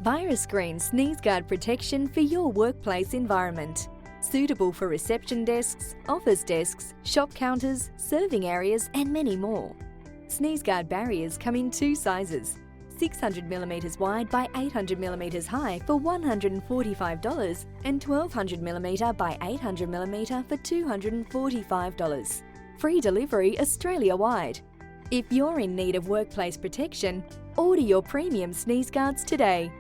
VirusScreen SneezeGuard protection for your workplace environment. Suitable for reception desks, office desks, shop counters, serving areas and many more. SneezeGuard barriers come in two sizes, 600mm wide by 800mm high for $145 and 1200mm by 800mm for $245. Free delivery Australia-wide. If you're in need of workplace protection, order your premium SneezeGuards today.